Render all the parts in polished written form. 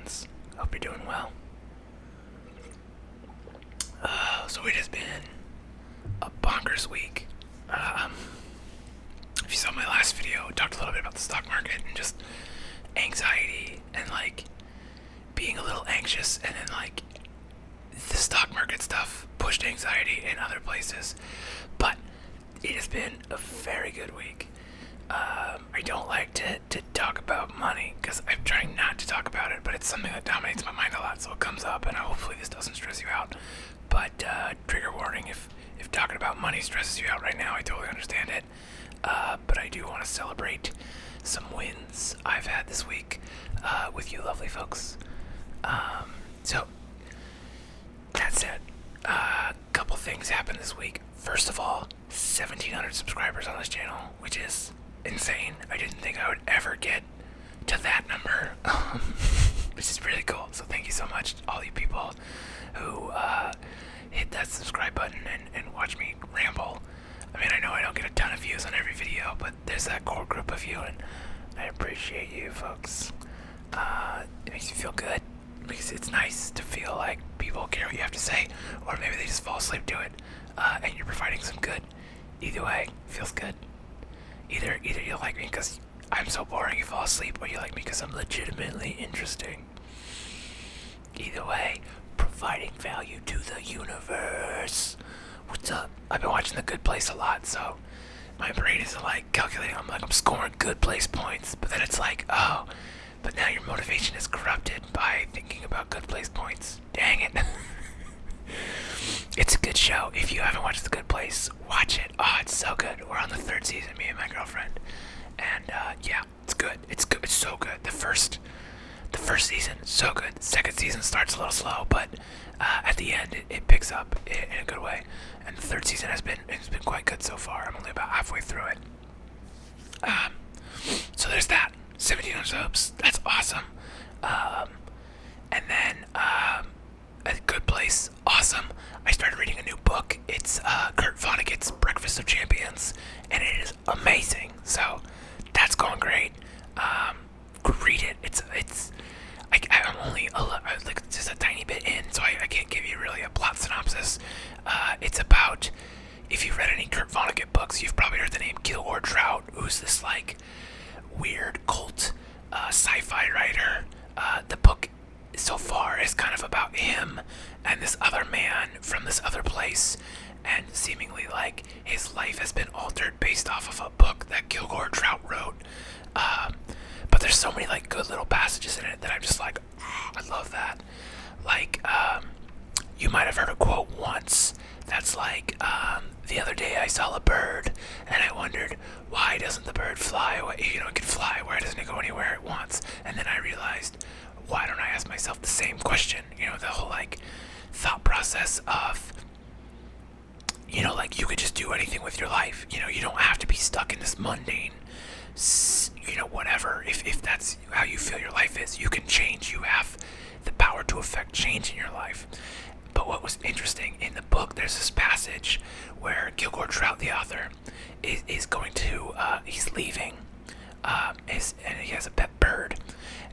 friends. Hope you're doing well. So it has been a bonkers week. If you saw my last video, I talked a little bit about the stock market and just anxiety and like being a little anxious, and then like the stock market stuff pushed anxiety in other places. But it has been a very good week. I don't like to talk about money because I'm trying not to talk about it, but it's something that dominates my mind a lot, so it comes up, and hopefully this doesn't stress you out. But trigger warning, if talking about money stresses you out right now, I totally understand it. But I do want to celebrate some wins I've had this week with you lovely folks. So, that said, a couple things happened this week. First of all, 1,700 subscribers on this channel, which is insane. I didn't think I would ever get to that number, which is really cool. So thank you so much to all you people who hit that subscribe button and watch me ramble. I mean, I know I don't get a ton of views on every video, but there's that core group of you, and I appreciate you folks. It makes you feel good, because it's nice to feel like people care what you have to say, or maybe they just fall asleep to it, and you're providing some good. Either way, feels good. Either you like me because I'm so boring you fall asleep, or you like me because I'm legitimately interesting. Either way, providing value to the universe. What's up? I've been watching The Good Place a lot, so my brain is like calculating. I'm scoring Good Place points, but then it's like, oh, but now your motivation is corrupted by thinking about Good Place points. Dang it. It's a good show. If you haven't watched The Good Place, watch it. Oh, it's so good. We're on the 3rd season, me and my girlfriend. And yeah, it's good. It's good. It's so good. The first season is so good. Second season starts a little slow, but at the end it picks up in a good way. And the 3rd season has been quite good so far. I'm only about halfway through it. So there's that. 1,700 subs. That's awesome. And then A Good Place. Awesome. I started reading a new book. It's Kurt Vonnegut's Breakfast of Champions, and it is amazing. So that's going great. Read it. I'm only like just a tiny bit in, so I can't give you really a plot synopsis. It's about, if you've read any Kurt Vonnegut books, you've probably heard the name Kilgore Trout, who's this like weird cult sci-fi writer. The book so far is kind of about him and this other man from this other place, and seemingly like his life has been altered based off of a book that Kilgore Trout wrote. But there's so many like good little passages in it that I'm just like, oh, I love that. Like, you might have heard a quote once that's like, the other day I saw a bird and I wondered, why doesn't the bird fly away? You know, it can fly. Why doesn't it go anywhere it wants? And then I realized, why don't I ask myself the same question? You know, the whole like thought process of, you know, like you could just do anything with your life. You know, you don't have to be stuck in this mundane, you know, whatever. If that's how you feel your life is, you can change. You have the power to affect change in your life. But what was interesting in the book, there's this passage where Kilgore Trout, the author, is going to, he's leaving, and he has a pet bird,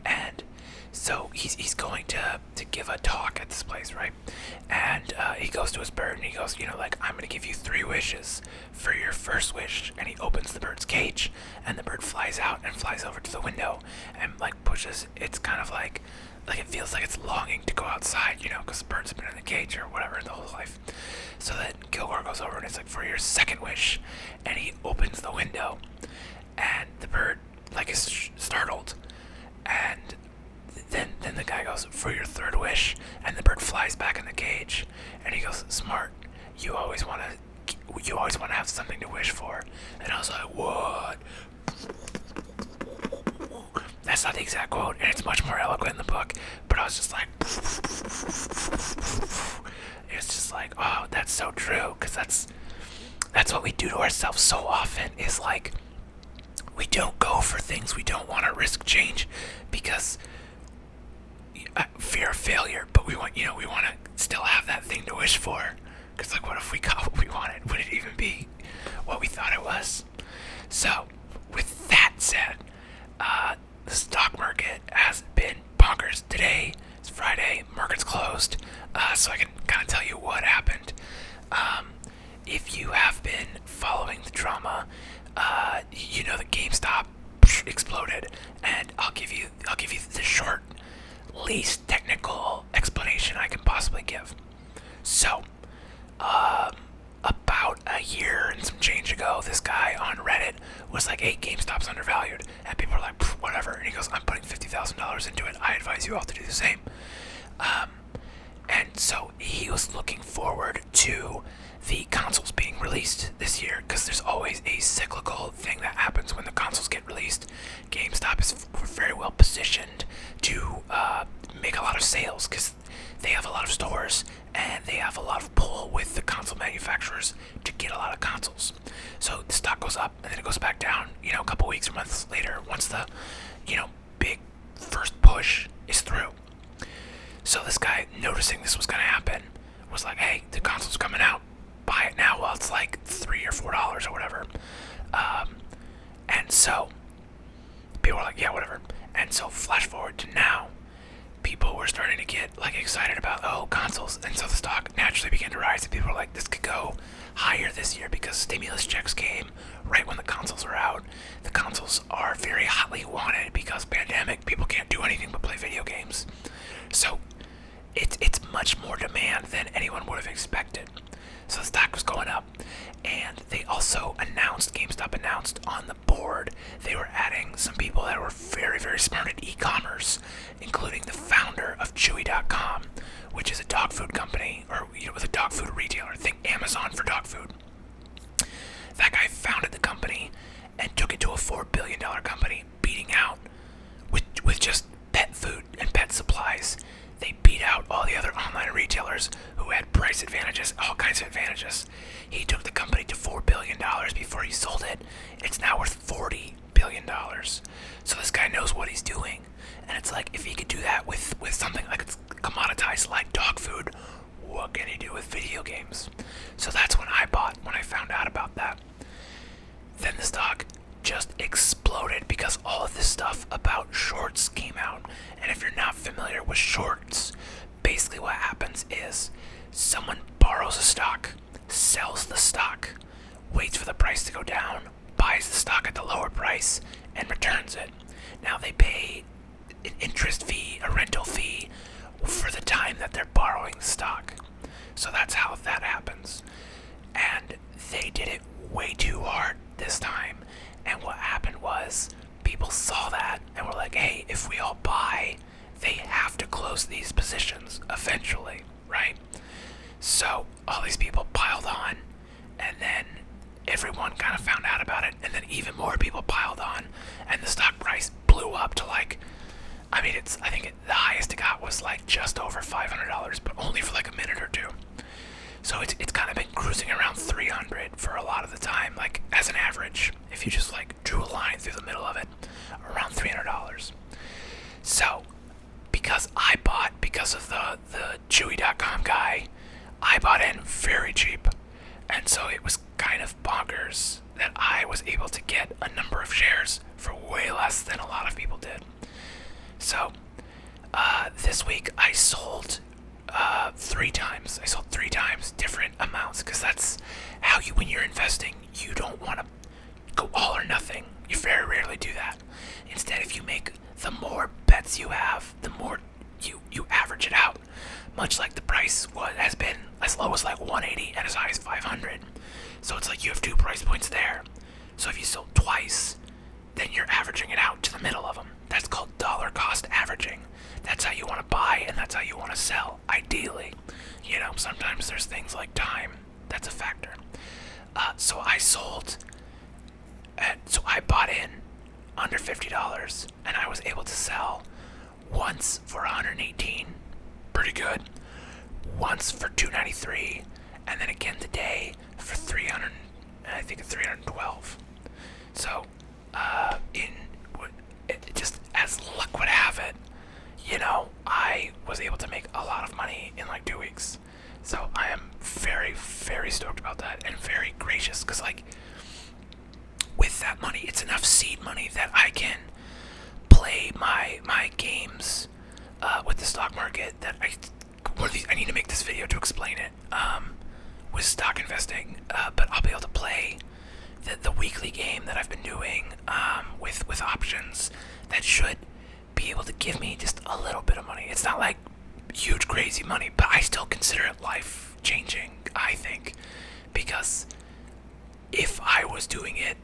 and so he's going to give a talk at this place, right? And he goes to his bird and he goes, you know, like, I'm gonna give you 3 wishes for your first wish. And he opens the bird's cage, and the bird flies out and flies over to the window and like pushes. It's kind of like it feels like it's longing to go outside, you know, because the bird's been in the cage or whatever the whole life. So then Kilgore goes over and it's like, for your second wish, and he opens the window, and the bird like is startled, and then the guy goes, for your third wish, and the bird flies back in the cage, and he goes, smart, you always want to have something to wish for. And I was like, what? That's not the exact quote, and it's much more eloquent in the book, but I was just like, it's just like, oh, that's so true, because that's what we do to ourselves so often, is like, we don't go for things we don't want to risk change because fear of failure, but we want to still have that thing to wish for, because like, what if we got what we wanted? Would it even be what we thought it was? So with that said, the stock market has been bonkers. Today closed, so I can kind of tell you what happened. If you have been following the drama, you know that GameStop exploded, and I'll give you the short, least technical explanation I can possibly give. So, about a year and some change ago, this guy on Reddit was like, "Hey, GameStop's undervalued," and people are like, "Whatever," and he goes, "I'm putting $50,000 into it. I advise you all to do the same." And so he was looking forward to the consoles being released this year, because there's always a cyclical thing that happens when the consoles get released. GameStop is very well positioned to make a lot of sales, because they have a lot of stores and they have a lot of pull with the console manufacturers to get a lot of consoles. So the stock goes up and then it goes back down, a couple weeks or months later, once the, big first push is through. So this guy, noticing this was going to happen, was like, "Hey, the console's coming out. Buy it now while it's like $3 or $4 or whatever." And so people were like, "Yeah, whatever." And so flash forward to now, people were starting to get like excited about, consoles, and so the stock naturally began to rise, and people were like, "This could go higher this year," because stimulus checks came right when the consoles are out. The consoles are very hotly wanted because pandemic, people can't do anything but play video games. So it's much more demand than anyone would have expected. So the stock was going up, and they also GameStop announced on the board, they were adding some people that were very, very smart at e-commerce, including the founder of Chewy.com, which is a dog food company, or was a dog food retailer. Think Amazon for dog food. That guy founded the company and took it to a $4 billion company, beating out with just pet food and pet supplies. They beat out all the other online retailers who had price advantages, all kinds of advantages. He took the company to $4 billion before he sold it. It's now worth $40 billion. So this guy knows what he's doing. And it's like, if he could do that with something like it's commoditized like dog food, what can he do with video games? So that's when I bought, when I found out about that. Then the stock just exploded because all of this stuff about shorts came out. And if you're not familiar with shorts, basically what happens is someone borrows a stock, sells the stock, waits for the price to go down, buys the stock at the lower price, and returns it. Now they pay an interest fee, a rental fee, for the time that they're borrowing the stock. So that's how that happens. And they did it way too hard this time. And what happened was, people saw that and were like, "Hey, if we all buy, they have to close these positions eventually," right? So all these people piled on, and then everyone kind of found out about it, and then even more people piled on, and the stock price blew up to I think the highest it got was like just over $500, but only for like a minute or two. So it's kind of been cruising around 300 for a lot of the time, like as an average, if you just like drew a line through the middle of it, around $300. So because of the Chewy.com guy, I bought in very cheap, and so it was kind of bonkers that I was able to get a number of shares for way less than a lot of people did. So this week I sold 3 times. I sold 3 times different amounts, because that's how when you're investing, you don't want to go all or nothing. You very rarely do that. Instead, if you make the more bets you have, the more you average it out. Much like the price has been as low as like 180 and as high as 500. So it's like you have 2 price points there. So if you sold twice, then you're averaging it out to the middle of them. That's called dollar cost averaging. That's how you want to buy, and that's how you want to sell, ideally. Sometimes there's things like time that's a factor. So I bought in under $50, and I was able to sell once for $118, pretty good. Once for $293, and then again today for $300, I think $312. So, just as luck would have it, I was able to make a lot of money in like 2 weeks. So I am very, very stoked about that, and very gracious, because with that money, it's enough seed money that I can play my games with the stock market that I would video to explain it with stock investing, but I'll be able to play the weekly game that I've been doing with options that should be able to give me just a little bit of money. It's not like huge crazy money, but I still consider it life changing, I think, because if I was doing it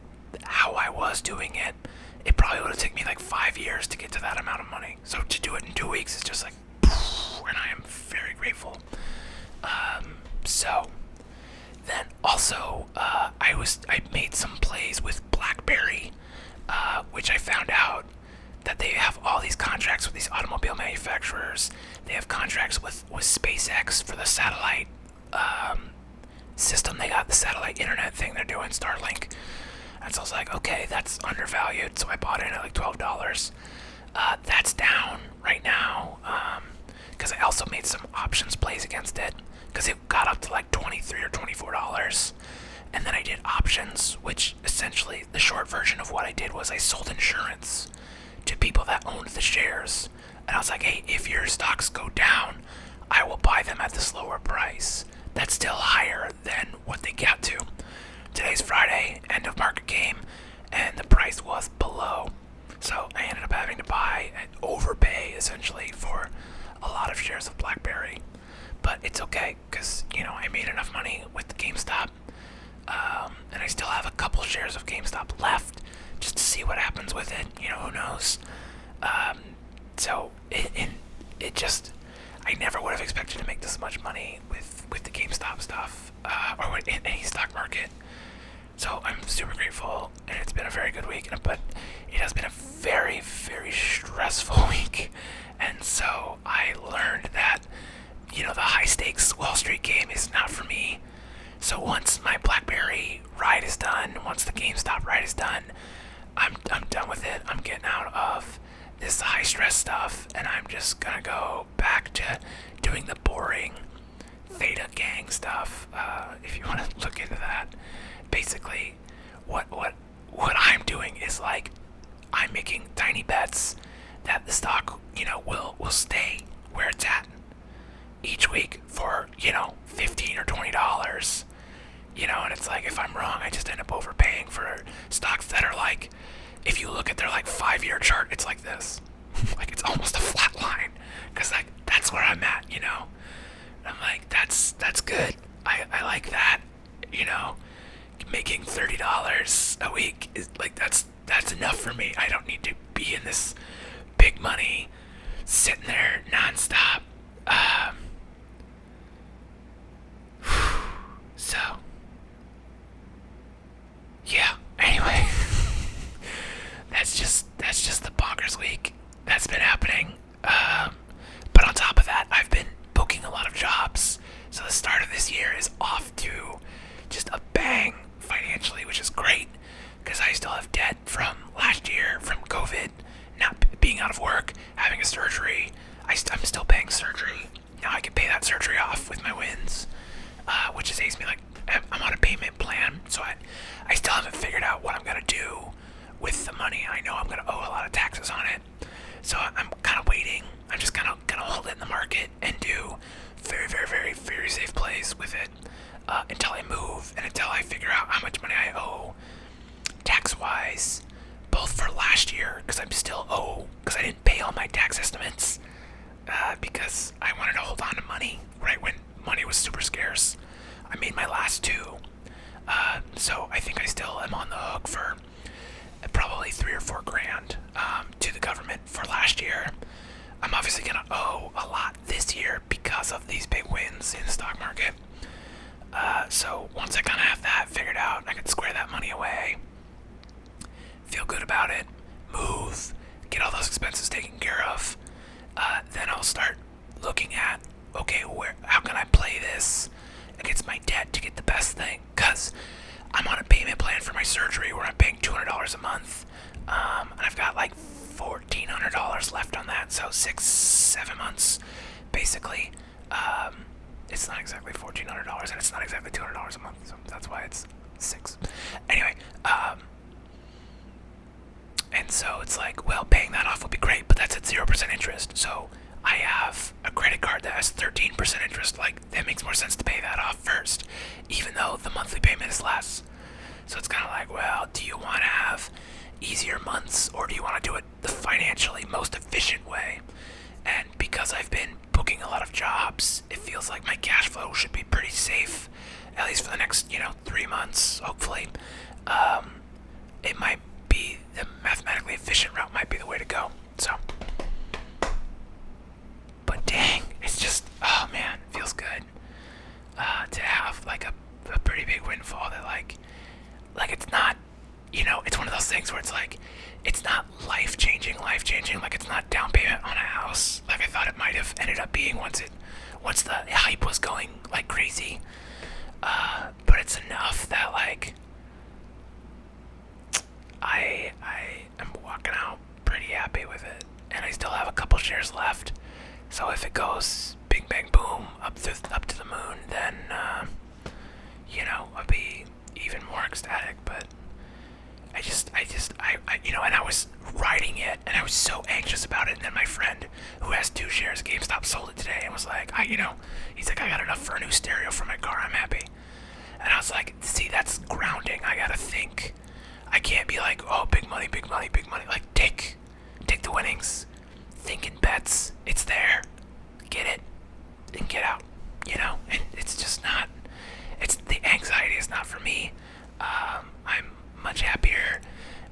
how I was doing it, it probably would have taken me like 5 years to get to that amount of money. So to do it in 2 weeks is just like, and I am very grateful. So then also, I made some plays with BlackBerry, which I found out that they have all these contracts with these automobile manufacturers. They have contracts with SpaceX for the satellite system. They got the satellite internet thing they're doing, Starlink. And so I was like, okay, that's undervalued. So I bought in at like $12. That's down right now because I also made some options plays against it because it got up to like $23 or $24. And then I did options, which essentially the short version of what I did was I sold insurance to people that owned the shares. And I was like, hey, if your stocks go down, I will buy them at this lower price. That's still higher than what they got to. Today's Friday, end of market game, and the price was below. So I ended up having to buy and overpay essentially for a lot of shares of BlackBerry. But it's okay, because, I made enough money with the GameStop. And I still have a couple shares of GameStop left just to see what happens with it. Who knows? So it just, I never would have expected to make this much money with the GameStop stuff, or in any stock market. So I'm super grateful, and it's been a very good week, but it has been a very, very stressful week. And so I learned that, the high stakes Wall Street game is not for me. So once my BlackBerry ride is done, once the GameStop ride is done, I'm done with it. I'm getting out of this high stress stuff, and I'm just gonna go back to doing the boring Theta Gang stuff. If you want to look into that, basically, what I'm doing is like I'm making tiny bets that the stock, will stay where it's at each week for $15 or $20. And it's like if I'm wrong, I just end up overpaying for stocks that are like, if you look at their like 5-year chart, it's like this, like it's almost a flat line, because like that's where I'm at, And I'm like, that's good. I like that, Making $30 a week is like that's enough for me. I don't need to be in this big money sitting there nonstop. So yeah. Anyway, that's just the bonkers week that's been happening. But on top of that, I've been booking a lot of jobs. So the start of this year is off to just a bang financially, which is great because I still have debt from last year from COVID, not being out of work, having a surgery. I'm still paying surgery. Now I can pay that surgery off with my wins, which just saves me like I'm on a payment plan. So I still haven't figured out what I'm gonna do with the money. I know I'm gonna owe a lot of taxes on it, so I'm kind of waiting. I'm just kind of gonna hold it in the market and do very, very, very, very safe plays with it until I move and until I figure out how much money I owe tax-wise, both for last year, because I'm still because I didn't pay all my tax estimates because I wanted to hold on to money right when money was super scarce. I made my last 2, so I think I still am on the hook for probably $3 or $4 grand to the government for last year. I'm obviously gonna owe a lot this year because of these big wins in the stock market. So once I kind of have that figured out, I can square that money away, feel good about it, move, get all those expenses taken care of. Then I'll start looking at, okay, how can I play this against my debt to get the best thing? Because I'm on a payment plan for my surgery where I'm paying $200 a month, and I've got like $1,400 left on that, so 6-7 months basically. It's not exactly $1,400 and it's not exactly $200 a month, so that's why it's 6. Anyway, and so it's like, well, paying that off would be great, but that's at 0% interest. So I have a credit card that has 13% interest. Like, that makes more sense to pay that off first, even though the monthly payment is less. So it's kind of like, well, do you want to have easier months, or do you want to do it the financially most efficient way? And because I've been booking a lot of jobs, it feels like my cash flow should be pretty safe, at least for the next, 3 months, hopefully. It might be the mathematically efficient route might be the way to go. So, but dang, it's just, oh man, it feels good to have like a pretty big windfall that like it's not, it's one of those things where it's like, it's not life changing, like it's not down payment on a house like I thought it might have ended up being once the hype was going like crazy. But it's enough that like I am walking out pretty happy with it, and I still have a couple shares left. So if it goes bing bang boom up to the moon, then I'll be even more ecstatic. But and I was writing it, and I was so anxious about it. And then my friend, who has 2 shares of GameStop, sold it today, and was like, he's like, I got enough for a new stereo for my car. I'm happy. And I was like, see, that's grounding. I gotta think. I can't be like, oh, big money, big money, big money. Like, take the winnings. Think in bets. It's there. Get it and get out. And it's just not. It's the anxiety is not for me. I'm much happier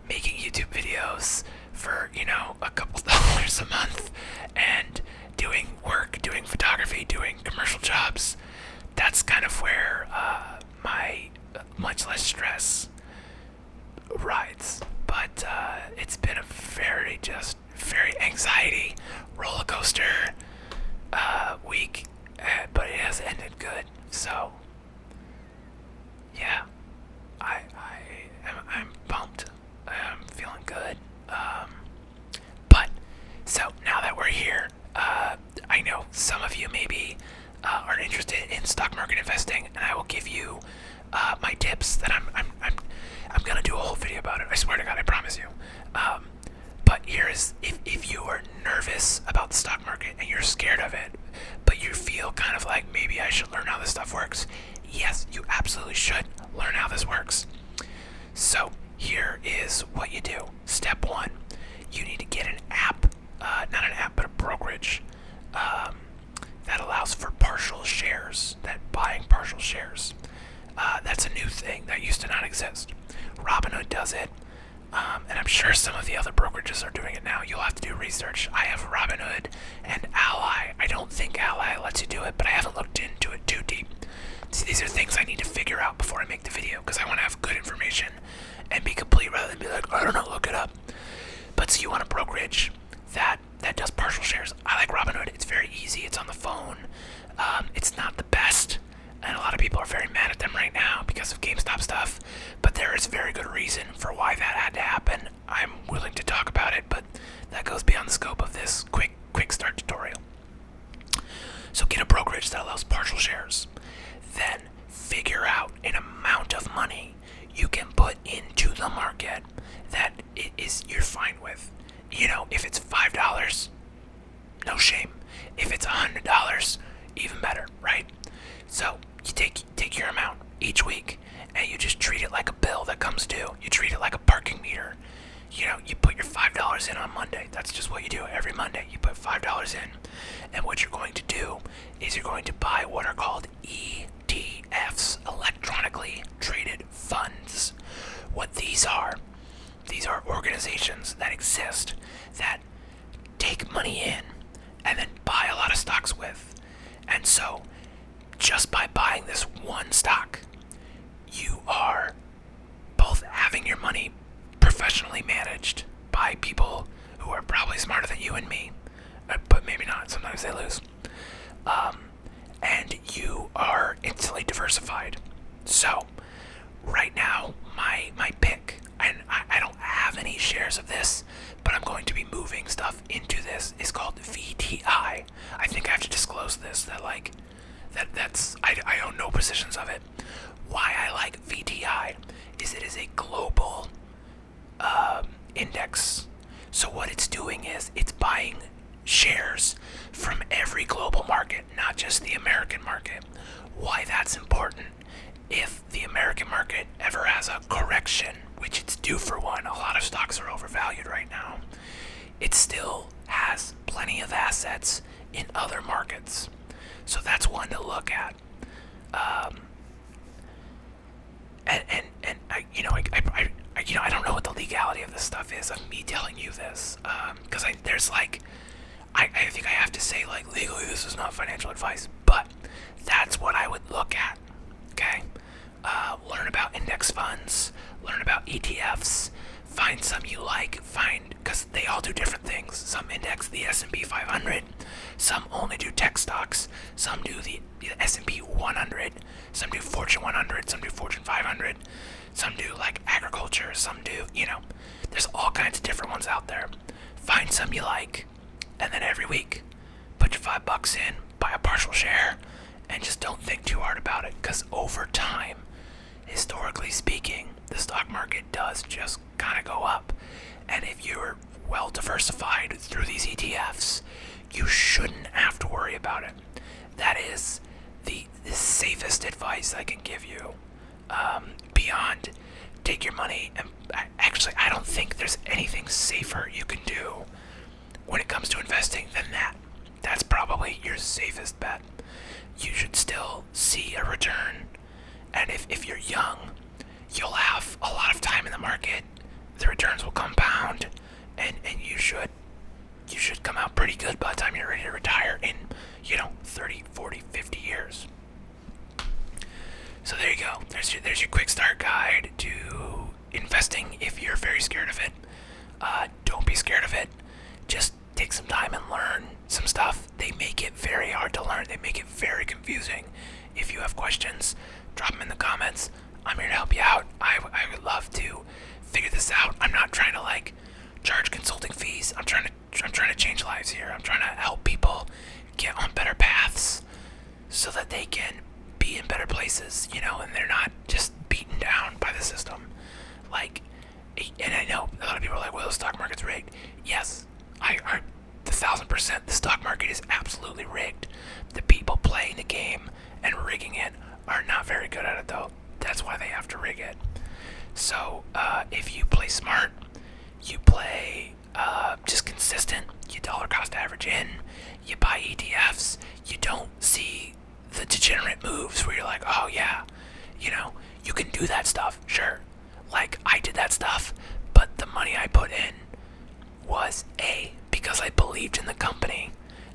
making YouTube videos for a couple dollars a month and doing work, doing photography, doing commercial jobs. That's kind of where my much less stress rides. But it's been a very anxiety roller coaster week, but it has ended good. So yeah, I'm pumped. I'm feeling good. But so now that we're here, I know some of you maybe aren't interested in stock market investing, and I will give you my tips. That I'm gonna do a whole video about it. I swear to God, I promise you. But here is, if you are nervous about the stock market and you're scared of it, but you feel kind of like maybe I should learn how this stuff works. Yes, you absolutely should learn how this works. So here is what you do. Step 1, you need to get an app, not an app, but a brokerage that allows for partial shares, buying partial shares. That's a new thing that used to not exist. Robinhood does it, and I'm sure some of the other brokerages are doing it now. You'll have to do research. I have Robinhood and Ally. I don't think Ally lets you do it, but I haven't looked into it too deep. See, these are things I need to figure out before I make the video, because I want to have good information and be complete rather than be like, I don't know, look it up. But so you want a brokerage that does partial shares. I like Robinhood. It's very easy. It's on the phone. It's not the best, and a lot of people are very mad at them right now because of GameStop stuff, but there is very good reason for why that had to happen. I'm willing to talk about it, but that goes beyond the scope of this quick start tutorial. So get a brokerage that allows partial shares. Then figure out an amount of money you can put into the market that you're fine with. If it's $5, no shame. If it's $100, even better, right? So you take your amount each week, and you just treat it like a bill that comes due. You treat it like a parking meter. You put your $5 in on Monday. That's just what you do every Monday. You put $5 in, and what you're going to do is you're going to buy what are called ETFs, electronically traded funds. What these are organizations that exist that take money in and then buy a lot of stocks with. And so just by buying this one stock, you are both having your money professionally managed by people who are probably smarter than you and me, but maybe not. Sometimes they lose. And you are instantly diversified. So right now, my pick, and I don't have any shares of this, but I'm going to be moving stuff into this, is called VTI. I think I have to disclose this, I own no positions of it. Why I like VTI is it is a global index. So what it's doing is it's buying shares from every global market, not just the American market. why that's important. If the American market ever has a correction, which it's due for one, a lot of stocks are overvalued right now, it still has plenty of assets in other markets. So that's one to look at. I don't know what the legality of this stuff is of me telling you this, because there's like, I think I have to say, like, legally this is not financial advice, but that's what I would look at. Okay, learn about index funds, learn about ETFs, find some you like, because they all do different things. Some index the S&P 500, some only do tech stocks, some do the S&P 100, some do Fortune 100, some do Fortune 500, some do like agriculture, some do, there's all kinds of different ones out there. Find some you like, and then every week, put your $5 in, buy a partial share, and just don't think too hard about it, because over time, historically speaking, the stock market does just kind of go up. And if you're well diversified through these ETFs, you shouldn't have to worry about it. That is the safest advice I can give you. Beyond take your money, and actually I don't think there's anything safer you can do when it comes to investing than that. That's probably your safest bet. You should still see a return, and if you're young, you'll have a lot of time in the market. The returns will compound, and you should come out pretty good by the time you're ready to retire in 30, 40, 50 years. So there you go. There's your quick start guide to investing if you're very scared of it. Don't be scared of it. Just take some time and learn some stuff. They make it very hard to learn. They make it very confusing. If you have questions, drop them in the comments. I'm here to help you out. I would love to figure this out. I'm not trying to like charge consulting fees. I'm trying to change lives here. I'm trying to help people get on better paths so that they can be in better places, and they're not just beaten down by the system. And I know a lot of people are like, well, the stock market's rigged. Yes, I 1,000%. The stock market is absolutely rigged. The people playing the game and rigging it are not very good at it, though. That's why they have to rig it. So if you play smart, you play just consistent, you dollar cost average in, you buy ETFs, you don't see the degenerate moves where you're like, oh yeah, you can do that stuff, sure. Like, I did that stuff, but the money I put in was because I believed in the company,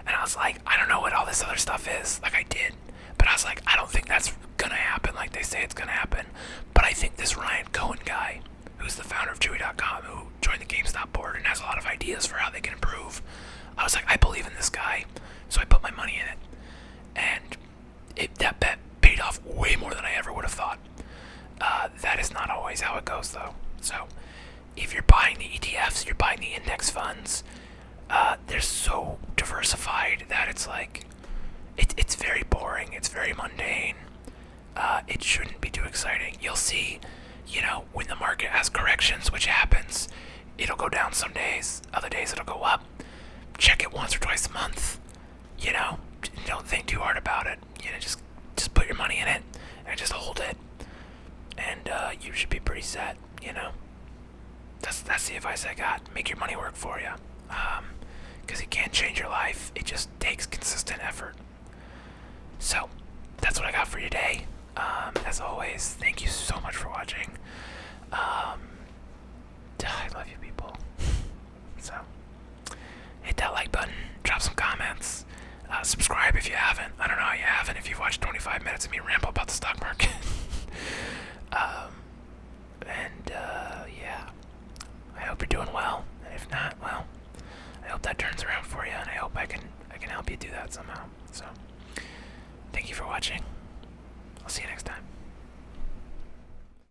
and I was like, I don't know what all this other stuff is, like I did, but I was like, I don't think that's gonna happen like they say it's gonna happen, but I think this Ryan Cohen guy, who's the founder of Chewy.com, who joined the GameStop board and has a lot of ideas for how they can improve, I was like, I believe in this guy, so I put my money in it, and that bet paid off way more than I ever would have thought. That is not always how it goes, though. So, if you're buying the ETFs, you're buying the index funds, they're so diversified that it's like, it's very boring, it's very mundane. It shouldn't be too exciting. You'll see, when the market has corrections, which happens, it'll go down some days, other days it'll go up. Check it once or twice a month, don't think too hard about it. Just put your money in it and just hold it, and you should be pretty set. That's the advice I got. Make your money work for you, because it can't change your life. It just takes consistent effort. So that's what I got for you today. As always, thank you so much for watching. I love you people. So hit that like button, drop some comments. Subscribe if you haven't. I don't know how you haven't if you've watched 25 minutes of me ramble about the stock market. Yeah, I hope you're doing well. And if not, well, I hope that turns around for you, and I hope I can help you do that somehow. So, thank you for watching. I'll see you next time.